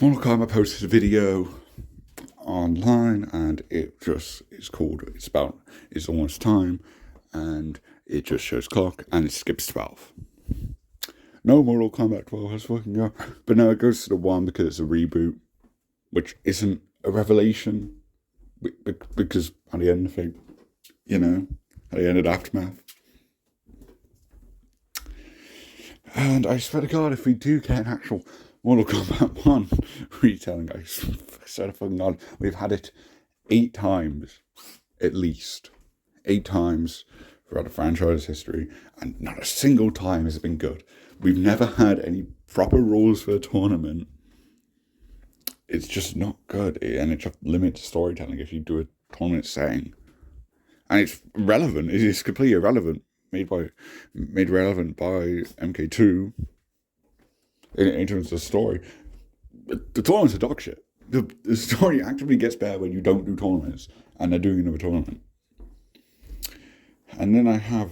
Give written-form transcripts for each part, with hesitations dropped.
Mortal Kombat posted a video online, and it's almost time, and it just shows clock, and it skips 12. No, Mortal Kombat 12 has fucking go, but no, it goes to the 1 because it's a reboot, which isn't a revelation, because at the end of it, at the end of the Aftermath. And I swear to God, if we do get an actual Mortal Kombat 1 retelling, I swear to fucking God, we've had it 8 times, at least. 8 times throughout the franchise history, and not a single time has it been good. We've never had any proper rules for a tournament. It's just not good, and it just limits storytelling if you do a tournament setting. And it's relevant, it is completely irrelevant. Made relevant by MK2 in terms of the story. But the tournament's a dog shit. The story actively gets better when you don't do tournaments, and they're doing another tournament. And then I have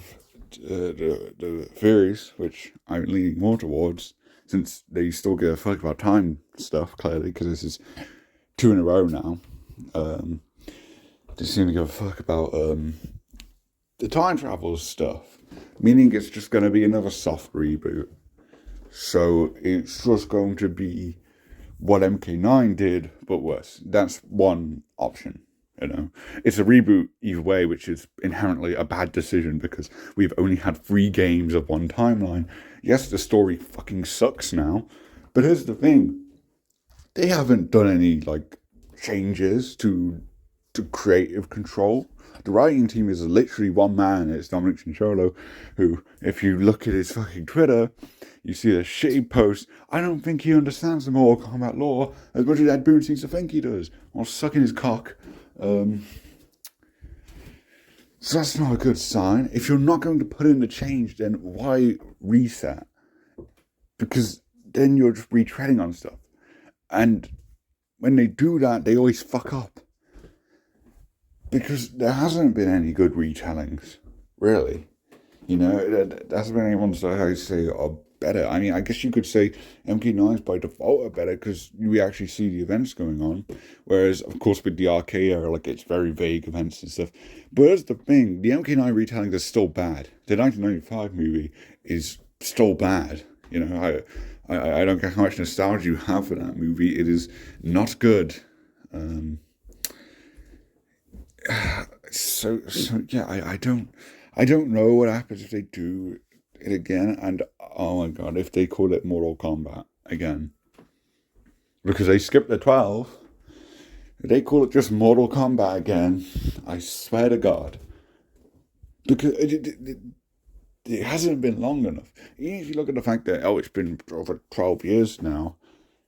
the theories, which I'm leaning more towards, since they still give a fuck about time stuff, clearly, because this is 2 in a row now. They seem to give a fuck about the time travel stuff, meaning it's just going to be another soft reboot. So it's just going to be what MK9 did, but worse. That's one option, It's a reboot either way, which is inherently a bad decision because we've only had 3 games of one timeline. Yes, the story fucking sucks now, but here's the thing. They haven't done any, changes to creative control. The writing team is literally one man. It's Dominic Chincholo, who, if you look at his fucking Twitter, you see a shitty post. I don't think he understands the Mortal Kombat lore as much as Ed Boon seems to think he does, while sucking his cock. So that's not a good sign. If you're not going to put in the change, then why reset? Because then you're just retreading on stuff. And when they do that, they always fuck up. Because there hasn't been any good retellings, really. There hasn't been any ones that I say are better. I mean, I guess you could say MK9's by default are better because we actually see the events going on. Whereas, of course, with the arcade era, it's very vague events and stuff. But here's the thing, the MK9 retelling is still bad. The 1995 movie is still bad. I don't care how much nostalgia you have for that movie. It is not good. So yeah, I don't know what happens if they do it again, and oh my God, if they call it Mortal Kombat again, because they skipped the 12, if they call it just Mortal Kombat again, I swear to God, because it hasn't been long enough. Even if you look at the fact that it's been over 12 years now,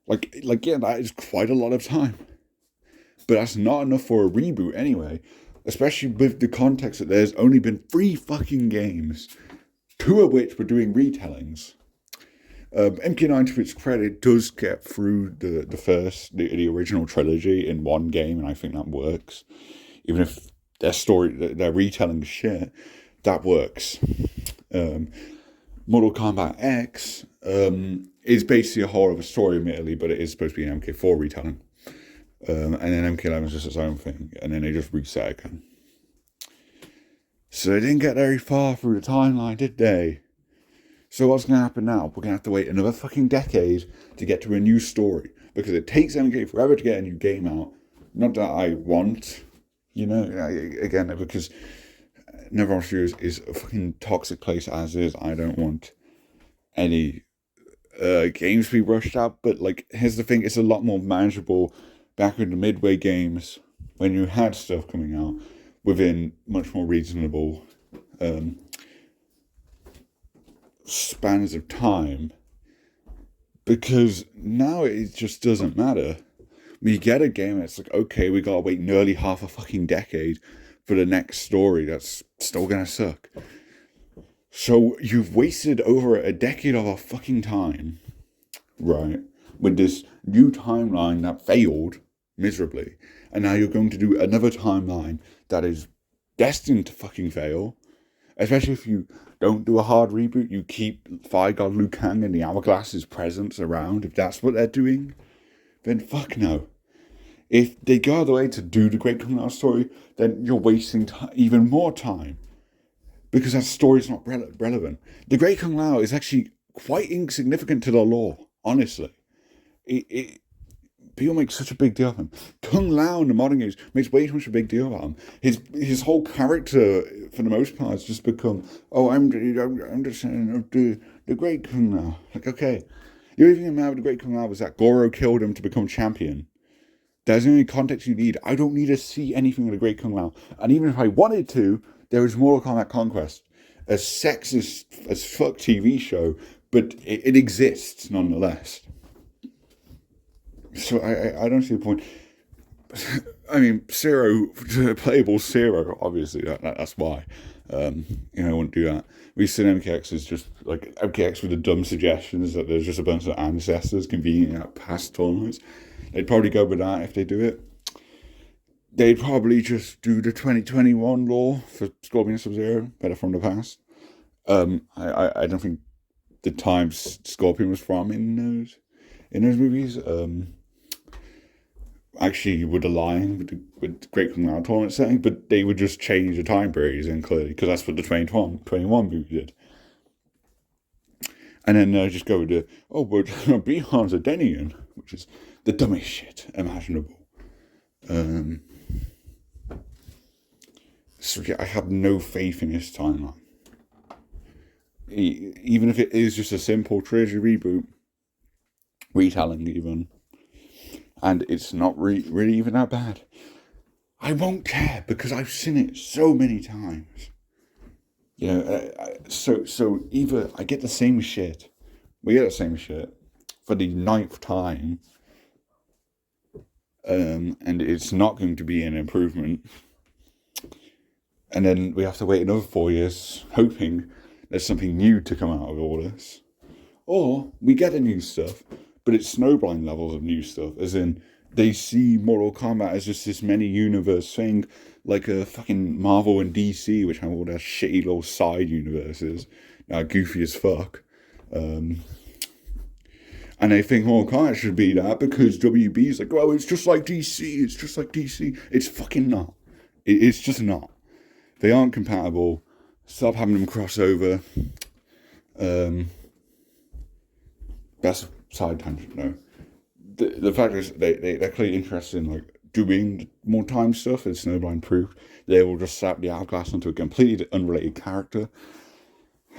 yeah, that is quite a lot of time. But that's not enough for a reboot anyway, especially with the context that there's only been 3 fucking games, 2 of which were doing retellings. MK9, to its credit, does get through the original trilogy in one game, and I think that works. Even if their retelling is shit, that works. Mortal Kombat X is basically a whole other story, admittedly, but it is supposed to be an MK4 retelling. And then MK11 is just its own thing, and then they just reset again. So they didn't get very far through the timeline, did they? So what's going to happen now? We're going to have to wait another fucking decade to get to a new story, because it takes MK forever to get a new game out. Not that I want, again, because NetherRealm Studios is a fucking toxic place as is. I don't want any games to be rushed out, but here's the thing, it's a lot more manageable back in the Midway games, when you had stuff coming out within much more reasonable spans of time, because now it just doesn't matter. We get a game, it's okay, we gotta wait nearly half a fucking decade for the next story that's still gonna suck. So you've wasted over a decade of our fucking time, right, with this new timeline that failed miserably, and now you're going to do another timeline that is destined to fucking fail, especially if you don't do a hard reboot. You keep Fire God Liu Kang and the Hourglass's presence around, if that's what they're doing, then fuck no. If they go out of the way to do the Great Kung Lao story, then you're wasting even more time. Because that story's not relevant. The Great Kung Lao is actually quite insignificant to the lore, honestly. People make such a big deal of him. Kung Lao in the modern games makes way too much of a big deal about him. His whole character, for the most part, has just become, oh, I'm just saying the Great Kung Lao. Like, okay, the only thing about the Great Kung Lao was that Goro killed him to become champion. There's the only context you need. I don't need to see anything of the Great Kung Lao. And even if I wanted to, there is Mortal Kombat Conquest, a sexist as fuck TV show, but it exists nonetheless. So I don't see the point. I mean, playable Zero, obviously, that's why. I wouldn't do that. We see MKX is just like MKX with the dumb suggestions that there's just a bunch of ancestors convening at past tournaments. They'd probably go with that if they do it. They'd probably just do the 2021 lore for Scorpion Sub-Zero, better from the past. I don't think the times Scorpion was from in those movies actually would align with Great Kung Lao tournament setting, but they would just change the time periods in clearly, because that's what the 2021 movie did. And then just go with the, but Bihan's a Denian, which is the dumbest shit imaginable. So yeah, I have no faith in this timeline. Even if it is just a simple trilogy reboot, retelling even, and it's not really even that bad, I won't care because I've seen it so many times. So either I get the same shit, we get the same shit for the 9th time, and it's not going to be an improvement, and then we have to wait another 4 years hoping there's something new to come out of all this, or we get the new stuff, but it's snowblind levels of new stuff, as in they see Mortal Kombat as just this many universe thing, like a fucking Marvel and DC, which have all their shitty little side universes, goofy as fuck. And they think Mortal Kombat should be that because WB's like, well, it's just like DC, it's just like DC. It's fucking not. It's just not. They aren't compatible. Stop having them cross over. That's side tangent, no. The fact is, they're clearly interested in like doing more time stuff, as Snowblind proved. They will just slap the hourglass onto a completely unrelated character,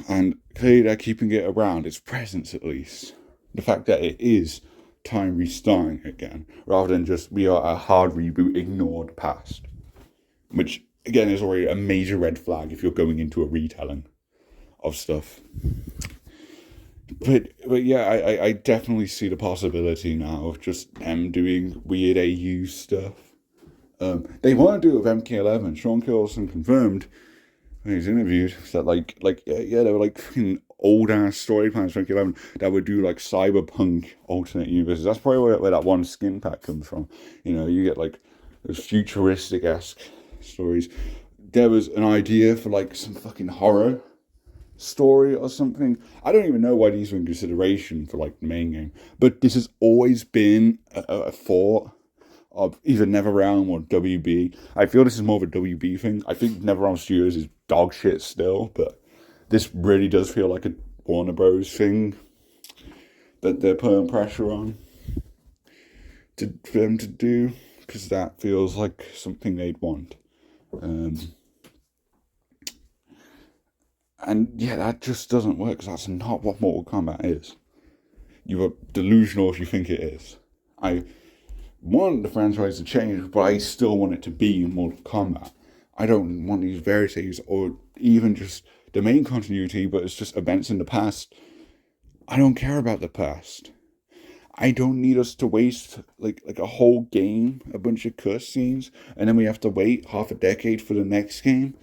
and clearly they're keeping it around, its presence at least. The fact that it is time restarting again, rather than just we are a hard reboot, ignored past, which again is already a major red flag if you're going into a retelling of stuff. But yeah, I definitely see the possibility now of just them doing weird AU stuff. They want to do it with MK11. Sean Kilson confirmed when he was interviewed that there were like fucking old ass story plans for MK11 that would do like cyberpunk alternate universes. That's probably where that one skin pack comes from. You get like those futuristic-esque stories. There was an idea for like some fucking horror story or something. I don't even know why these were in consideration for like the main game, but this has always been a thought of either NetherRealm or WB. I feel this is more of a WB thing. I think NetherRealm Studios is dog shit still, but this really does feel like a Warner Bros. Thing that they're putting pressure on for them to do, because that feels like something they'd want. And yeah, that just doesn't work, because that's not what Mortal Kombat is. You are delusional if you think it is. I want the franchise to change, but I still want it to be Mortal Kombat. I don't want these varieties or even just the main continuity, but it's just events in the past. I don't care about the past. I don't need us to waste like a whole game, a bunch of cutscenes, and then we have to wait half a decade for the next game.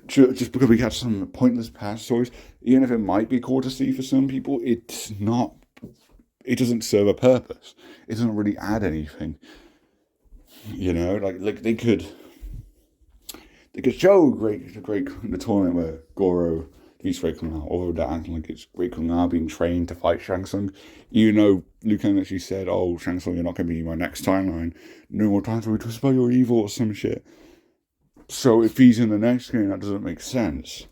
Just because we got some pointless past stories, even if it might be cool to see for some people, it's not. It doesn't serve a purpose. It doesn't really add anything. Like they could show the tournament where Goro defeats Wei Kung Lao, or they're acting like it's Wei Kung Lao being trained to fight Shang Tsung. You know, Liu Kang actually said, "Oh, Shang Tsung, you're not going to be my next timeline. No more times where we twist about your evil or some shit." So if he's in the next game, that doesn't make sense.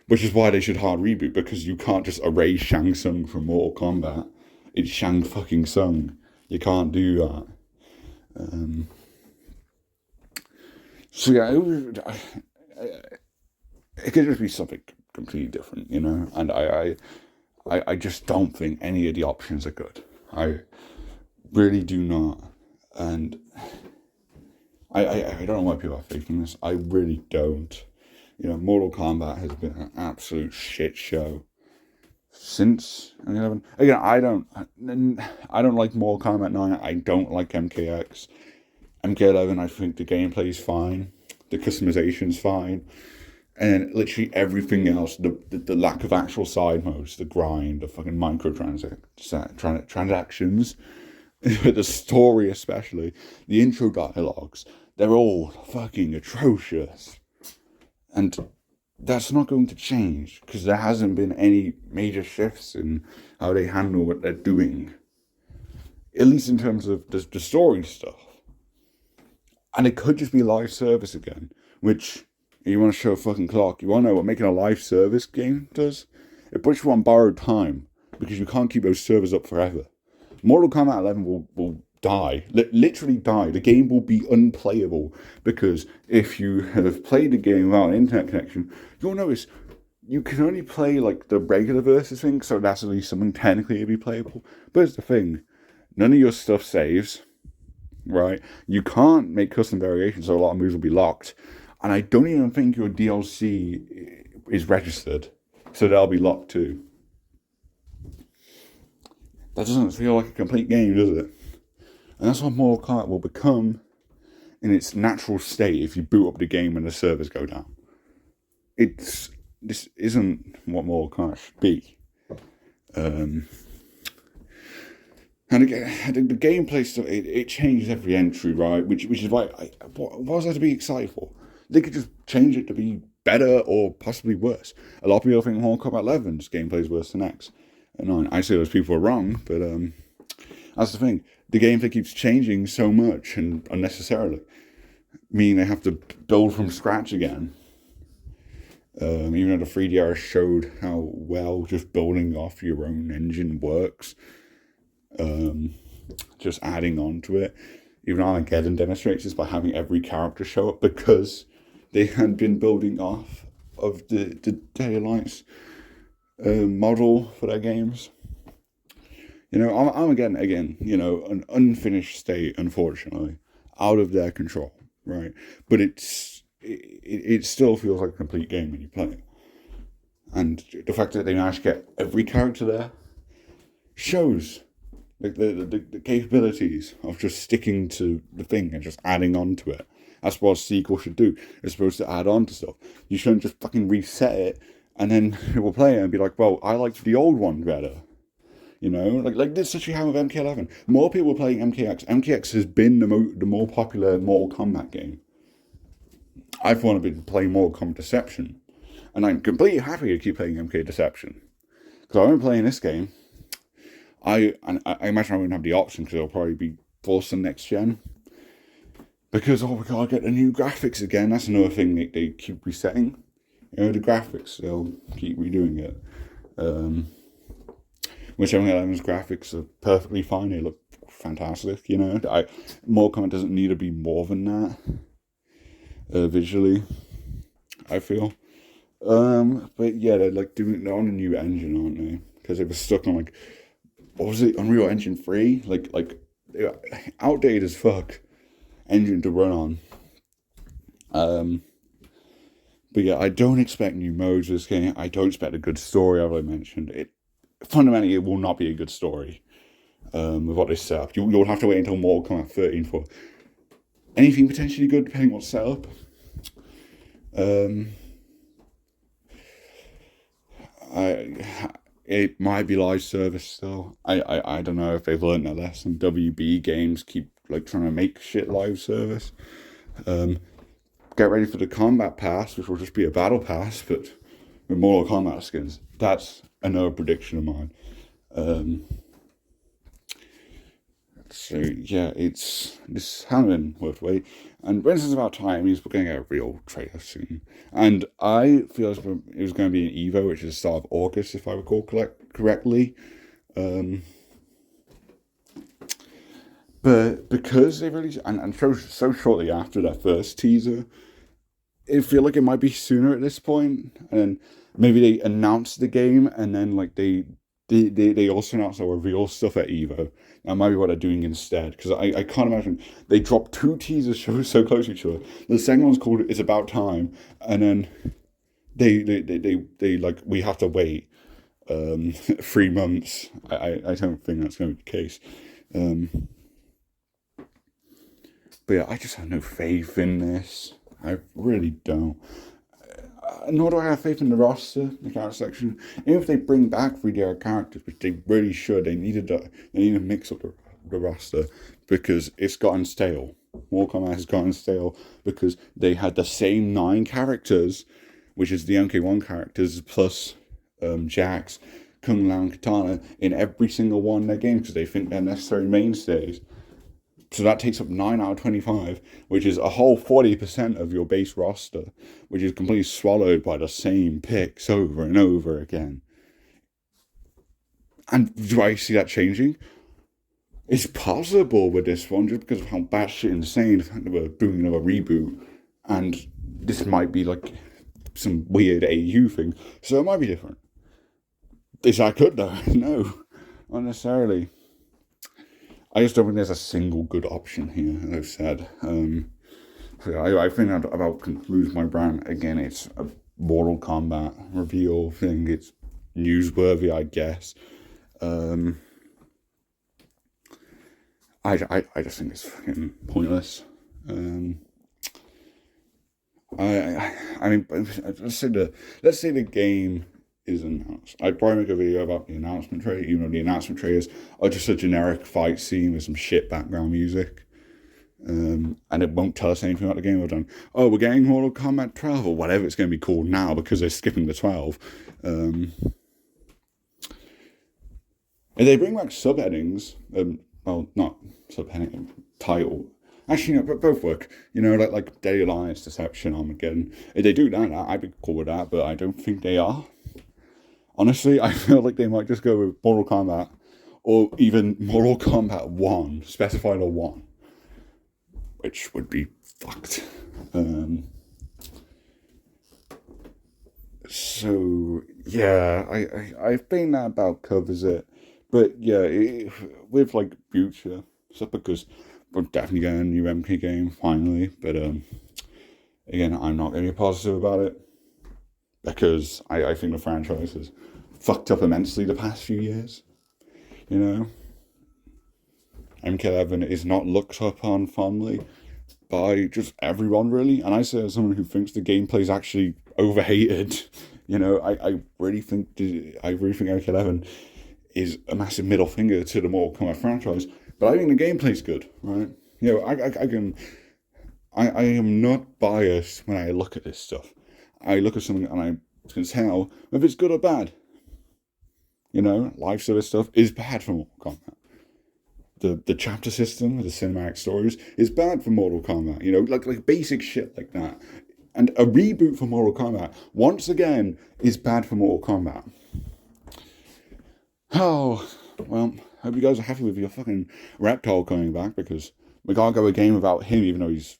Which is why they should hard reboot, because you can't just erase Shang Tsung from Mortal Kombat. It's Shang fucking Tsung. You can't do that. So yeah, it could just be something completely different, you know. And I just don't think any of the options are good. I really do not. And I don't know why people are faking this. I really don't. You know, Mortal Kombat has been an absolute shit show since 11. Again, I don't like Mortal Kombat 9. I don't like MKX. MK11, I think the gameplay is fine. The customization's fine. And literally everything else, the lack of actual side modes, the grind, the fucking transactions, the story especially, the intro dialogues, they're all fucking atrocious. And that's not going to change, because there hasn't been any major shifts in how they handle what they're doing. At least in terms of the story stuff. And it could just be live service again, which, you want to show a fucking clock, you want to know what making a live service game does? It puts you on borrowed time, because you can't keep those servers up forever. Mortal Kombat 11 will die, literally die. The game will be unplayable, because if you have played the game without an internet connection, you'll notice you can only play like the regular versus thing, so that's at least something technically to be playable. But here's the thing, none of your stuff saves, right? You can't make custom variations, so a lot of moves will be locked. And I don't even think your DLC is registered, so they'll be locked too. That doesn't feel like a complete game, does it? And that's what Mortal Kombat will become in its natural state if you boot up the game and the servers go down. This isn't what Mortal Kombat should be. And again, the gameplay stuff, it changes every entry, right? Which is why, what was I to be excited for? They could just change it to be better or possibly worse. A lot of people think Mortal Kombat 11's gameplay is worse than X. And I say those people are wrong, but that's the thing. The gameplay keeps changing so much and unnecessarily, meaning they have to build from scratch again. Even though the 3DR showed how well just building off your own engine works, just adding on to it. Even Armageddon demonstrates this by having every character show up, because they had been building off of the Daylight's model for their games. You know, Armageddon, again, you know, an unfinished state, unfortunately, out of their control, right? But it still feels like a complete game when you play it. And the fact that they managed to get every character there shows like the capabilities of just sticking to the thing and just adding on to it. That's what a sequel should do. It's supposed to add on to stuff. You shouldn't just fucking reset it and then people play it and be like, well, I liked the old one better. You know, like this actually happened with MK11. More people were playing MKX. MKX has been the more popular Mortal Kombat game. I've wanted to be playing Mortal Kombat Deception, and I'm completely happy to keep playing MK Deception, because I've been playing this game. I imagine I wouldn't have the option, because it'll probably be forced on next gen. Because we gotta get the new graphics again. That's another thing they keep resetting. You know, the graphics, they'll keep redoing it. Which MK11's graphics are perfectly fine. They look fantastic, you know. Mortal Kombat doesn't need to be more than that. Visually, I feel. But yeah, they're on a new engine, aren't they? Because they were stuck on what was it, Unreal Engine 3? Like outdated as fuck engine to run on. But yeah, I don't expect new modes with this game. I don't expect a good story, as I mentioned. Fundamentally, it will not be a good story with what they set up. You'll have to wait until Mortal Kombat 13 for anything potentially good, depending on what's set up. It might be live service still. I don't know if they've learned their lesson. WB games keep trying to make shit live service. Get ready for the combat pass, which will just be a battle pass, but with Mortal Kombat skins. That's another prediction of mine. So yeah, this hasn't been worth wait. And when it's about time, we're going to get a real trailer soon. And I feel it was going to be an Evo, which is the start of August, if I recall correctly. But because they released, and so shortly after that first teaser, I feel like it might be sooner at this point. And then maybe they announced the game, and then like they also announced or reveal stuff at Evo. That might be what they're doing instead, because I can't imagine they dropped 2 teaser shows so close to each other. The second one's called "It's About Time," and then they like, we have to wait 3 months. I don't think that's going to be the case. But yeah, I just have no faith in this. I really don't. Nor do I have faith in the roster, the character section. Even if they bring back 3D characters, which they really should, they need to mix up the roster, because it's gotten stale. Mortal Kombat has gotten stale because they had the same 9 characters, which is the MK1 characters plus Jax, Kung Lao, and Katana in every single one of their games, because they think they're necessary mainstays. So that takes up 9 out of 25, which is a whole 40% of your base roster, which is completely swallowed by the same picks over and over again. And do I see that changing? It's possible with this one, just because of how batshit insane the fact that we're doing another reboot, and this might be like some weird AU thing, so it might be different. Is that good though? No, not necessarily. I just don't think there's a single good option here, as I've said. So I think that about concludes my brand. Again, it's a Mortal Kombat reveal thing. It's newsworthy, I guess. I just think it's fucking pointless. I mean, let's say the game is announced. I'd probably make a video about the announcement trailer, even though the announcement trailers are just a generic fight scene with some shit background music. And it won't tell us anything about the game. We're done. Oh, we're getting Mortal Kombat 12 or whatever it's going to be called now, because they're skipping the 12. If they bring back subheadings, well, not subheading, title. Actually, no, but both work. You know, like Deadly Alliance, Deception, Armageddon. If they do that, I'd be cool with that, but I don't think they are. Honestly, I feel like they might just go with Mortal Kombat, or even Mortal Kombat 1, specified a 1, which would be fucked. So, yeah, I think that about covers it. But, yeah, with, like, future stuff, because we're definitely getting a new MK game, finally. But, again, I'm not going to be positive about it, because I think the franchise has fucked up immensely the past few years. You know, MK11 is not looked upon fondly by just everyone, really. And I say as someone who thinks the gameplay is actually overhated. You know, I really think MK11 is a massive middle finger to the Mortal Kombat franchise. But I think the gameplay's good, right? You know, I am not biased when I look at this stuff. I look at something and I can tell if it's good or bad. You know, live service stuff is bad for Mortal Kombat. The chapter system, the cinematic stories, is bad for Mortal Kombat. You know, like basic shit like that. And a reboot for Mortal Kombat, once again, is bad for Mortal Kombat. Oh, well, hope you guys are happy with your fucking Reptile coming back, because we can't go a game without him, even though he's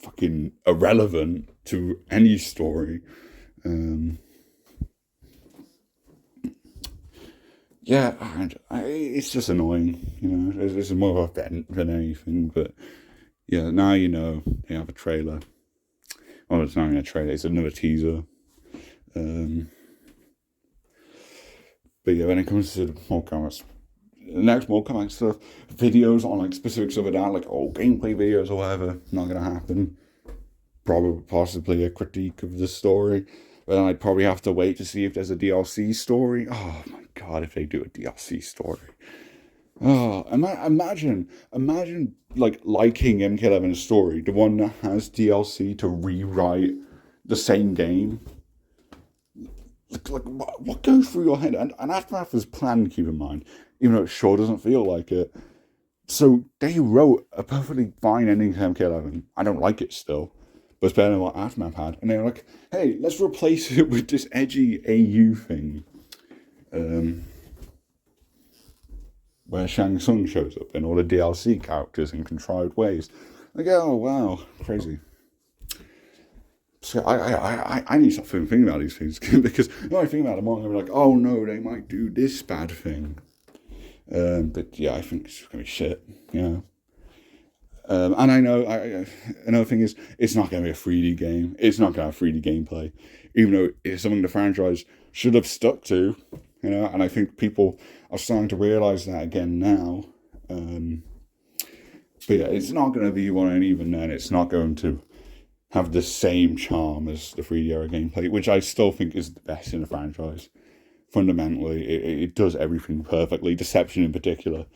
fucking irrelevant to any story. Yeah, it's just annoying, you know. It's more of a vent than anything, but yeah, now you know they have a trailer. Well, it's not even a trailer; it's another teaser. But yeah, when it comes to Mortal Kombat, the next Mortal Kombat stuff, videos on like specific stuff like that, like gameplay videos or whatever, not gonna happen. Probably, possibly a critique of the story. But then I'd probably have to wait to see if there's a DLC story. Oh my god, if they do a DLC story. Oh, imagine like liking MK11's story, the one that has DLC to rewrite the same game. like what goes through your head? And Aftermath was planned, keep in mind, even though it sure doesn't feel like it. So they wrote a perfectly fine ending to MK11. I don't like it still, but it's better than what Aftermath had. And they were like, hey, let's replace it with this edgy AU thing. Where Shang Tsung shows up and all the DLC characters in contrived ways. Like, oh, wow, crazy. So I need to stop thinking about these things because when I think about them, I'm going to be like, oh no, they might do this bad thing. But yeah, I think it's going to be shit, you know. And I know, another thing is, it's not going to be a 3D game. It's not going to have 3D gameplay, even though it's something the franchise should have stuck to, you know. And I think people are starting to realise that again now. But yeah, it's not going to be one, and even then, it's not going to have the same charm as the 3D era gameplay, which I still think is the best in the franchise. Fundamentally, it does everything perfectly, Deception in particular.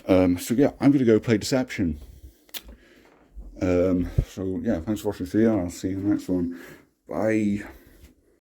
So yeah, I'm going to go play Deception. So yeah, thanks for watching the video, and I'll see you in the next one. Bye.